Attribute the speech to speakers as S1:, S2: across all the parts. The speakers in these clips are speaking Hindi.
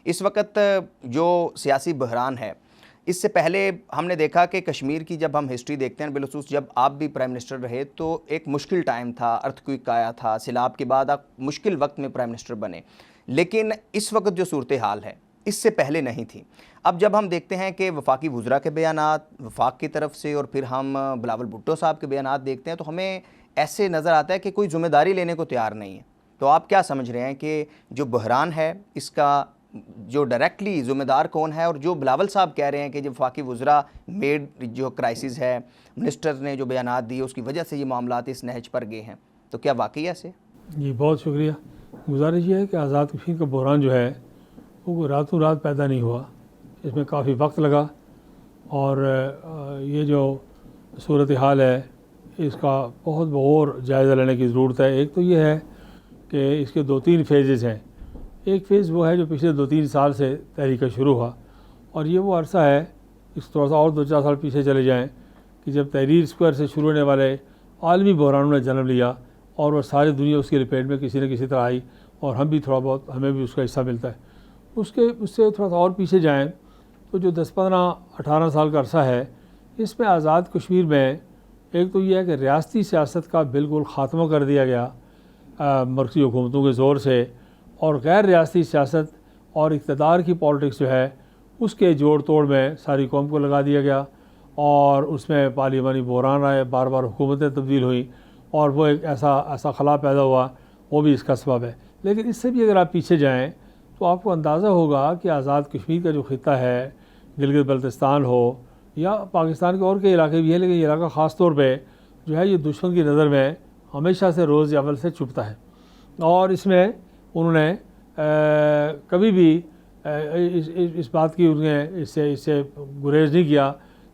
S1: इस वक्त जो सियासी बहरान है, इससे पहले हमने देखा कि कश्मीर की जब हम हिस्ट्री देखते हैं, बिलखसूस जब आप भी प्राइम मिनिस्टर रहे, तो एक मुश्किल टाइम था, अर्थक्वेक आया था, सैलाब के बाद आप मुश्किल वक्त में प्राइम मिनिस्टर बने। लेकिन इस वक्त जो सूरत हाल है, इससे पहले नहीं थी। अब जब हम देखते हैं कि वफाकी वुज़रा के बयानात वफाक की तरफ से और फिर हम बिलावल भुट्टो साहब के बयानात देखते हैं, तो हमें ऐसे नज़र आता है कि कोई ज़िम्मेदारी लेने को तैयार नहीं है। तो आप क्या समझ रहे हैं कि जो बहरान है, इसका जो डायरेक्टली ज़िम्मेदार कौन है? और जो बिलावल साहब कह रहे हैं कि जो वफाकी वुज़रा मेड जो क्राइसिस है, मिनिस्टर ने जो बयानात दिए उसकी वजह से ये मामलात इस नहज पर गए हैं, तो क्या वाकई ऐसे?
S2: जी बहुत शुक्रिया। गुजारिश ये है कि आज़ाद कश्मीर का बहरान जो है वो रातों रात पैदा नहीं हुआ, इसमें काफ़ी वक्त लगा। और ये जो सूरत हाल है इसका बहुत और जायज़ा लेने की ज़रूरत है। एक तो ये है कि इसके 2-3 फेजेज़ हैं। एक फ़ेज़ वो है जो पिछले 2-3 साल से तहरीक शुरू हुआ, और ये वो अरसा है, इस थोड़ा सा और 2-4 साल पीछे चले जाएं कि जब तहरीर स्क्वायर से शुरू होने वाले आलमी बहरानों ने जन्म लिया और वह सारी दुनिया उसकी लपेट में किसी न किसी तरह आई, और हम भी थोड़ा बहुत, हमें भी उसका हिस्सा मिलता है। उससे थोड़ा सा और पीछे जाएँ तो जो 10-15-18 साल का अरसा है, इसमें आज़ाद कश्मीर में एक तो यह है कि रियासती सियासत का बिल्कुल ख़ात्मा कर दिया गया मरकज़ी हुकूमतों के ज़ोर से, और गैर रियासती सियासत और इक़्तिदार की पॉलिटिक्स जो है उसके जोड़ तोड़ में सारी कौम को लगा दिया गया, और उसमें पार्लिमानी बहरान आए, बार बार हुकूमतें तब्दील हुई, और वो एक ऐसा खला पैदा हुआ, वो भी इसका सबब है। लेकिन इससे भी अगर आप पीछे जाएँ तो आपको अंदाज़ा होगा कि आज़ाद कश्मीर का जो ख़ित्ता है, गिलगित बल्तिस्तान हो या पाकिस्तान के और कई इलाके भी हैं, लेकिन ये इलाका ख़ास तौर पे जो है ये दुश्मन की नज़र में हमेशा से रोज़ अव्वल से चुभता है। और इसमें उन्होंने कभी भी इस बात की उन्हें इससे गुरेज नहीं किया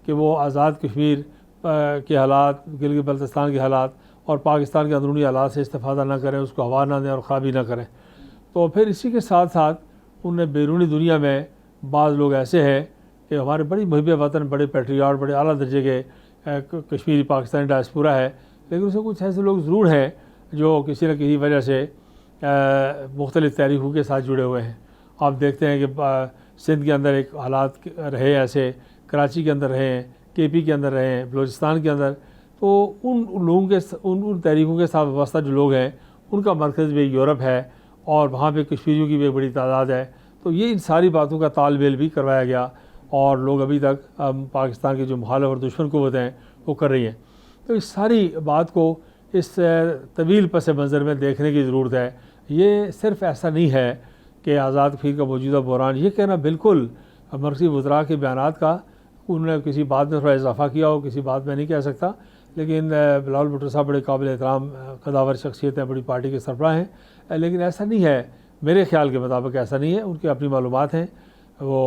S2: कि वो आज़ाद कश्मीर के हालात, गिलगित बल्तिस्तान के हालात और पाकिस्तान के अंदरूनी हालात से इस्तेफ़ादा ना करें, उसको हवा ना दें और ख़राबी ना करें। तो फिर इसी के साथ साथ उन्हें बैरूनी दुनिया में बाज़ लोग ऐसे हैं कि हमारे बड़ी मुहिब वतन, बड़े पैट्रियाट, बड़े आला दर्जे के कश्मीरी पाकिस्तानी डायस्पोरा है, लेकिन उसमें कुछ ऐसे लोग ज़रूर हैं जो किसी न किसी वजह से मुख्तलिफ़ तहरीकों के साथ जुड़े हुए हैं। आप देखते हैं कि सिंध के अंदर एक हालात रहे ऐसे, कराची के अंदर रहे हैं, KP के अंदर रहे हैं, बलूचिस्तान के अंदर। तो उन लोगों के उन तहरीकों के साथ वाबस्ता जो लोग हैं उनका मरकज़ भी यूरोप है, और वहाँ पे कश्मीरियों की भी एक बड़ी तादाद है। तो ये इन सारी बातों का तालमेल भी करवाया गया, और लोग अभी तक पाकिस्तान के जो मुखालिफ और दुश्मन क़ुव्वतें हैं वो कर रही हैं। तो इस सारी बात को इस तवील पस मंज़र में देखने की ज़रूरत है। ये सिर्फ़ ऐसा नहीं है कि आज़ाद कश्मीर का मौजूदा बहरान, ये कहना बिल्कुल मरकज़ी वज़रा के बयानात का उन्होंने किसी बात में थोड़ा इजाफ़ा किया हो, किसी बात में नहीं कह सकता। लेकिन बिलावल भुट्टो साहब बड़े काबिल एहतराम कदावर शख्सियत हैं, बड़ी पार्टी के सरबराह हैं, लेकिन ऐसा नहीं है, मेरे ख्याल के मुताबिक ऐसा नहीं है। उनकी अपनी मालूमात हैं, वो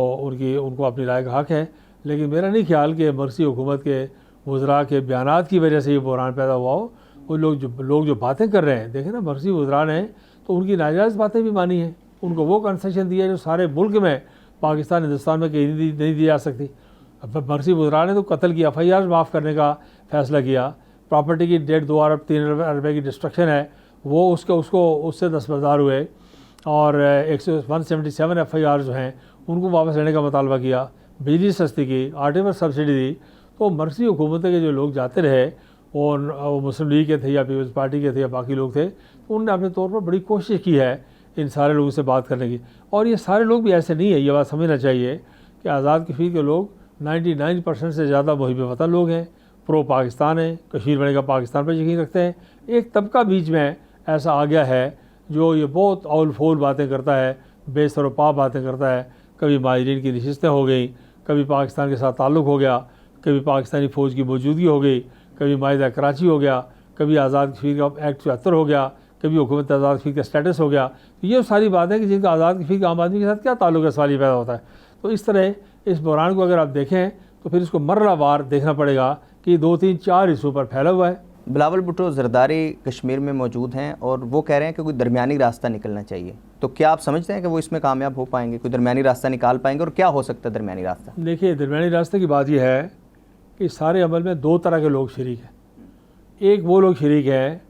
S2: उनको अपनी राय का हक़ है, लेकिन मेरा नहीं ख्याल कि मरकज़ी हुकूमत के वज़रा के बयानात की वजह से ये बहरान पैदा हुआ हो। वो लोग जो बातें कर रहे हैं, देखें ना, मरकज़ी वज़रा ने तो उनकी नाजायज़ बातें भी मानी हैं, उनको वो कंसेशन दिया जो सारे मुल्क में, पाकिस्तान हिंदुस्तान में कहीं नहीं दी जा सकती। अब मरकज़ी वज़रा ने तो कत्ल की FIR माफ़ करने का फ़ैसला किया, प्रॉपर्टी की डेट 2 अरब 3 अरब रुपये की डिस्ट्रक्शन है, वो उससे दस्तबरदार हुए, और 177 FIR जो हैं उनको वापस लेने का मुतालबा किया, बिजली सस्ती की, आटे पर सब्सिडी दी। तो मरकज़ी हुकूमतें के जो लोग जाते रहे, और वो मुस्लिम लीग के थे या पीपल्स पार्टी के थे या बाकी लोग थे, तो उन्होंने अपने तौर पर बड़ी कोशिश की है इन सारे लोगों से बात करने की। और ये सारे लोग भी ऐसे नहीं है, ये बात समझना चाहिए कि आज़ाद कश्मीर के लोग 99% से ज़्यादा मुहिब वतन लोग हैं, प्रो पाकिस्तान हैं, कश्मीर बनेगा पाकिस्तान पर यकीन रखते हैं। एक तबका बीच में ऐसा आ गया है जो ये बहुत औल फौल बातें करता है, बेसरोपा बातें करता है। कभी माहिरीन की नशिस्तें हो गई, कभी पाकिस्तान के साथ ताल्लुक़ हो गया, कभी पाकिस्तानी फ़ौज की मौजूदगी हो गई, कभी माहिदा कराची हो गया, कभी आज़ाद कश्मीर का एक्ट 74 हो गया, कभी हुकूमत आज़ाद कश्मीर का स्टेटस हो गया। तो ये सारी बातें कि जिनका आज़ाद कश्मीर का आम आदमी के साथ क्या ताल्लुक़ है, सवाल ये पैदा होता है। तो इस तरह इस बहरान को अगर आप देखें तो फिर इसको मर्रावार देखना पड़ेगा कि 2-3-4 हिस्सों पर फैला हुआ है।
S1: बिलावल भुट्टो ज़रदारी कश्मीर में मौजूद हैं और वो कह रहे हैं कि कोई दरमियानी रास्ता निकलना चाहिए, तो क्या आप समझते हैं कि वो इसमें कामयाब हो पाएंगे, कोई दरमियानी रास्ता निकाल पाएंगे, और क्या हो सकता है दरमियानी रास्ता?
S2: देखिए, दरमियानी रास्ते की बात यह है कि सारे अमल में 2 तरह के लोग शरीक हैं। एक वो लोग शरीक हैं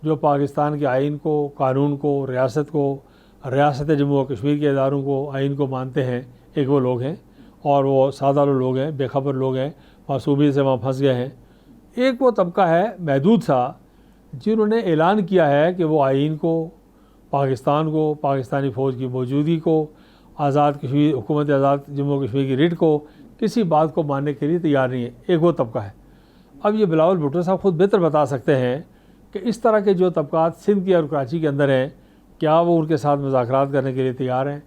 S2: जो पाकिस्तान के आइन को, कानून को, रियासत को रियासत जम्मू और कश्मीर के इदारों को, आइन को मानते हैं, एक वो लोग हैं, और वो सादा लोग हैं, बेखबर लोग हैं, मासूमियत से वहाँ फंस गए हैं। एक वो तबका है महदूद सा जिन्होंने ऐलान किया है कि वो आइन को, पाकिस्तान को, पाकिस्तानी फ़ौज की मौजूदगी को, आज़ाद कश्मीर, हुकूमत आज़ाद जम्मू कश्मीर की रिट को, किसी बात को मानने के लिए तैयार नहीं है। एक वो तबका है। अब ये बिलावल भुट्टो साहब खुद बेहतर बता सकते हैं कि इस तरह के जो तबकात सिंध की और कराची के अंदर हैं, क्या वो उनके साथ मुज़ाकरात करने के लिए तैयार हैं?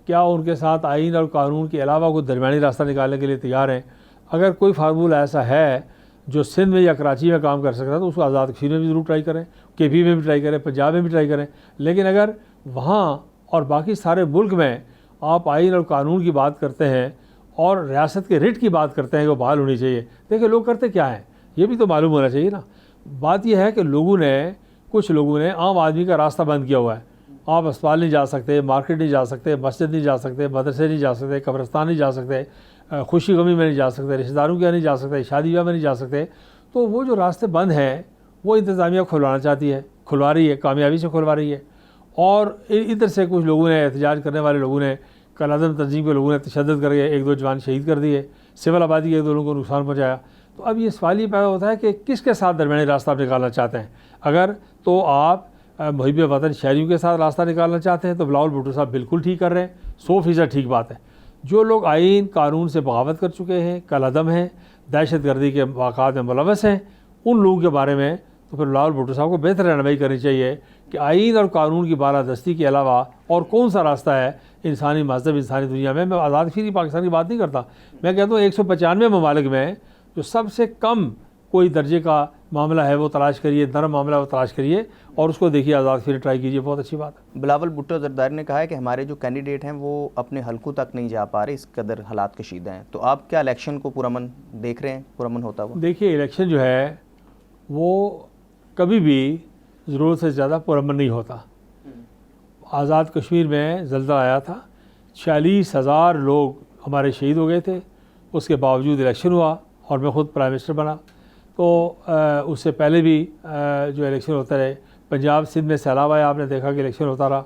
S2: क्या उनके साथ आइन और कानून के अलावा कोई दरमियानी रास्ता निकालने के लिए तैयार हैं? अगर कोई फार्मूला ऐसा है जो सिंध में या कराची में काम कर सकता है तो उसको आज़ाद कश्मीर में भी ज़रूर ट्राई करें, KP में भी ट्राई करें, पंजाब में भी ट्राई करें। लेकिन अगर वहाँ और बाकी सारे मुल्क में आप आइन और कानून की बात करते हैं और रियासत के रिट की बात करते हैं कि वो बहाल होनी चाहिए, देखिए लोग करते क्या हैं ये भी तो मालूम होना चाहिए ना। बात यह है कि कुछ लोगों ने आम आदमी का रास्ता बंद किया हुआ है। आप अस्पताल नहीं जा सकते, मार्केट नहीं जा सकते, मस्जिद नहीं जा सकते, मदरसे नहीं जा सकते, कब्रिस्तान नहीं जा सकते, खुशी गमी में नहीं जा सकते, रिश्तेदारों के यहाँ नहीं जा सकते, शादी ब्याह में नहीं जा सकते। तो वो जो रास्ते बंद हैं वो इंतज़ामिया खुलवाना चाहती है, खुलवा रही है, कामयाबी से खुलवा रही है। और इधर से कुछ लोगों ने, एहतजाज करने वाले लोगों ने, कलादम तंजीम के लोगों ने तशद्दुद करके 1-2 जवान शहीद कर दिए, सिविल आबादी के 1-2 लोगों को नुकसान पहुँचाया। तो अब ये सवाल ये पैदा होता है कि किसके साथ दरमियानी रास्ता आप निकालना चाहते हैं। अगर तो आप मुहिब वतन शहरियों के साथ रास्ता निकालना चाहते हैं तो बिलावल भुट्टो साहब बिल्कुल ठीक कर रहे हैं, 100% ठीक बात है। जो लोग आइन कानून से बगावत कर चुके हैं, कलअदम हैं, दहशत गर्दी के वाक़ात में मुलव्वस हैं, उन लोगों के बारे में तो फिर बिलावल भुट्टो साहब को बेहतर रहनुमाई करनी चाहिए कि आइन और कानून की बालादस्ती के अलावा और कौन सा रास्ता है इंसानी मज़हब, इंसानी दुनिया में। मैं आज़ाद कश्मीर पाकिस्तान की बात नहीं करता, मैं कहता हूँ 195 ममालिक में जो सबसे कम कोई दर्जे का मामला है वो तलाश करिए, नरम मामला वो तलाश करिए और उसको देखिए, आज़ाद फिर ट्राई कीजिए, बहुत अच्छी बात है।
S1: बिलावल भुट्टो ज़रदारी ने कहा है कि हमारे जो कैंडिडेट हैं वो अपने हलकों तक नहीं जा पा रहे, इस कदर हालात कशीदा हैं। तो आप क्या इलेक्शन को पुरअमन देख रहे हैं, पुरअमन होता हुआ?
S2: देखिए, इलेक्शन जो है वो कभी भी ज़रूरत से ज़्यादा पुरअमन नहीं होता। आज़ाद कश्मीर में ज़ल्ज़ला आया था, 46,000 लोग हमारे शहीद हो गए थे, उसके बावजूद इलेक्शन हुआ और मैं ख़ुद प्राइम मिनिस्टर बना। तो उससे पहले भी जो इलेक्शन होता रहे, पंजाब सिंध में सैलाब आया, आपने देखा कि इलेक्शन होता रहा।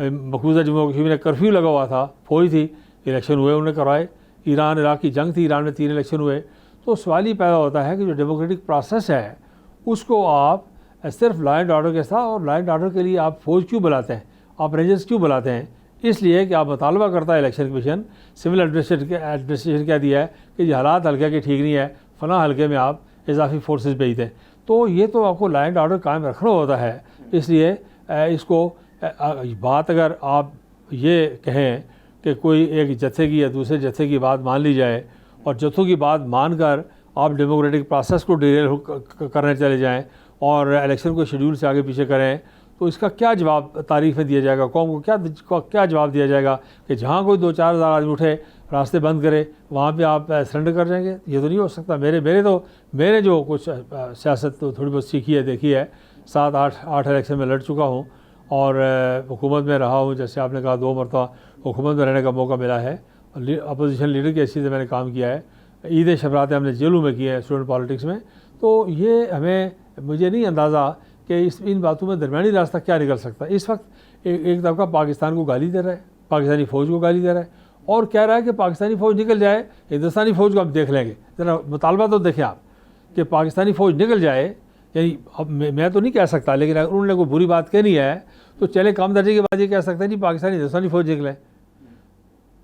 S2: मकबूजा जम्मू कश्मीर में कर्फ्यू लगा हुआ था, फौज थी, इलेक्शन हुए, उन्होंने करवाए। ईरान इराक की जंग थी, ईरान में 3 इलेक्शन हुए। तो सवाल ही पैदा होता है कि जो डेमोक्रेटिक प्रोसेस है उसको आप सिर्फ लॉ एंड ऑर्डर के साथ, और लॉ एंड ऑर्डर के लिए आप फौज क्यों बुलाते हैं, आप रेंजर्स क्यों बुलाते हैं? इसलिए कि आप मुतालबा करता है इलेक्शन कमीशन, सिविल एडमिनिस्ट्रेशन क्या दिया है कि ये हालात हल्के के ठीक नहीं है, फ़लाँ हल्के में आप इजाफी फोर्सेस भेज दें। तो ये तो आपको लॉ एंड ऑर्डर कायम रखना होता है। इसलिए इसको बात अगर आप ये कहें कि कोई एक जत्थे की या दूसरे जत्थे की बात मान ली जाए और जत्थों की बात मानकर आप डेमोक्रेटिक प्रोसेस को डिरेल करने चले जाएं और इलेक्शन को शेड्यूल से आगे पीछे करें, तो इसका क्या जवाब तारीख में दिया जाएगा, कौम को क्या जवाब दिया जाएगा कि जहाँ कोई 2-4 हज़ार आदमी उठे, रास्ते बंद करे, वहाँ पे आप सरेंडर कर जाएंगे? ये तो नहीं हो सकता। मैंने जो कुछ सियासत तो थोड़ी बहुत सीखी है, देखी है, 7-8 इलेक्शन में लड़ चुका हूँ और हुकूमत में रहा हूँ। जैसे आपने कहा 2 मरतबा हुकूमत में रहने का मौका मिला है, अपोजिशन लीडर की हैसियत से मैंने काम किया है, ईद शबरातें हमने जेलों में की है स्टूडेंट पॉलिटिक्स में। तो ये मुझे नहीं अंदाज़ा कि इन बातों में दरमियानी रास्ता क्या निकल सकता है। इस वक्त एक तबका पाकिस्तान को गाली दे रहा है, पाकिस्तानी फ़ौज को गाली दे रहा है और कह रहा है कि पाकिस्तानी फ़ौज निकल जाए, हिंदुस्तानी फ़ौज को हम देख लेंगे। ज़रा मुतालबा तो देखें आप कि पाकिस्तानी फ़ौज निकल जाए, यानी अब मैं तो नहीं कह सकता, लेकिन अगर उन्होंने कोई बुरी बात कहनी है तो चले कम दर्जे के बाद ये कह सकते हैं नहीं पाकिस्तानी हिंदुस्तानी फ़ौज निकले।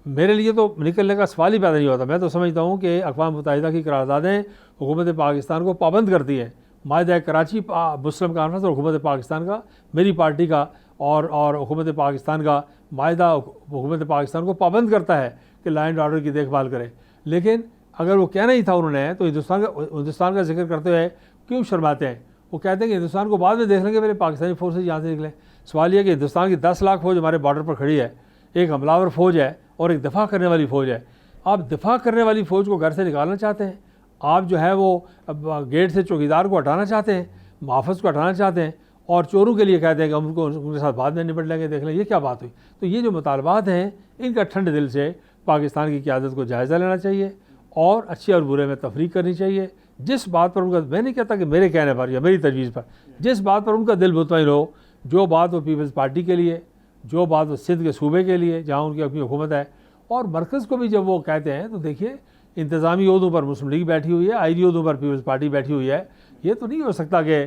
S2: मेरे लिए तो निकलने का सवाल ही पैदा नहीं होता। मैं तो समझता हूँ कि अक़वाम मुत्तहिदा की करारदादें हुकूमत पाकिस्तान को पाबंद करती है। माहिदा कराची मुस्लिम कॉन्फ्रेंस और हुकूमत पाकिस्तान का, मेरी पार्टी का और हुकूमत पाकिस्तान का माहिदा हुकूमत पाकिस्तान को पाबंद करता है कि लॉ एंड ऑर्डर की देखभाल करे। लेकिन अगर वो कहना ही था उन्होंने तो हिंदुस्तान का जिक्र करते हुए क्यों शर्माते हैं? वो कहते हैं कि हिंदुस्तान को बाद में देख लेंगे, पहले पाकिस्तानी फोर्सेज यहाँ से निकले। सवाल यह कि हिंदुस्तान की 10 लाख फौज हमारे बॉर्डर पर खड़ी है, एक हमलावर फ़ौज है और एक दफ़ा करने वाली फ़ौज है। आप दफ़ा करने वाली फ़ौज को घर से निकालना चाहते हैं, आप जो है वो गेट से चौकीदार को हटाना चाहते हैं, मुहाफ़िज़ को हटाना चाहते हैं और चोरों के लिए कहते हैं कि हम उनके साथ बाद में निपट लेंगे, देख लें। ये क्या बात हुई? तो ये जो मुतालबात हैं इनका ठंडे दिल से पाकिस्तान की क़यादत को जायज़ा लेना चाहिए और अच्छे और बुरे में तफरीक करनी चाहिए। जिस बात पर उनका, मैं नहीं कहता कि मेरे कहने पर या मेरी तजवीज़ पर, जिस बात पर उनका दिल मुतमईन हो, जो बात वो पीपल्स पार्टी के लिए, जो बात वो सिंध के सूबे के लिए जहाँ उनकी अपनी हुकूमत है, और मरकज़ को भी जब वो कहते हैं तो देखिए इंतज़ामी ओहदों पर मुस्लिम लीग बैठी हुई है, आईनी ओहदों पर पीपल्स पार्टी बैठी हुई है। ये तो नहीं हो सकता कि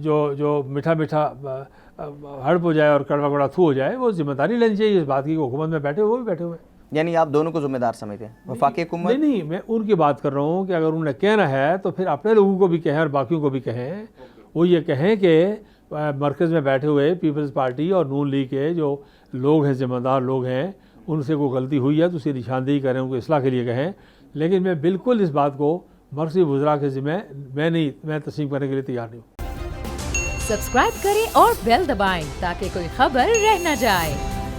S2: जो मीठा मीठा हड़प हो जाए और कड़वा कड़वा थू हो जाए। वो जिम्मेदारी लेनी चाहिए इस बात की, हुकूमत में बैठे वो भी बैठे हुए हैं।
S1: यानी आप दोनों को जिम्मेदार समझते हैं वफाकी हुकूमत?
S2: नहीं, मैं उनकी बात कर रहा हूँ कि अगर उन्हें कहना है तो फिर अपने लोगों को भी कहें और बाकियों को भी कहें। वो ये कहें कि मरकज़ में बैठे हुए पीपल्स पार्टी और नून लीग के जो लोग हैं, ज़िम्मेदार लोग हैं, उनसे कोई गलती हुई है तो उसकी निशानदेही करें, उनको इस्लाह के लिए कहें। लेकिन मैं बिल्कुल इस बात को मरकज़ी वज़रा के ज़िम्मे मैं तस्लीम करने के लिए तैयार नहीं हूँ।
S3: सब्सक्राइब करें और बेल दबाएं ताकि कोई खबर रह न जाए।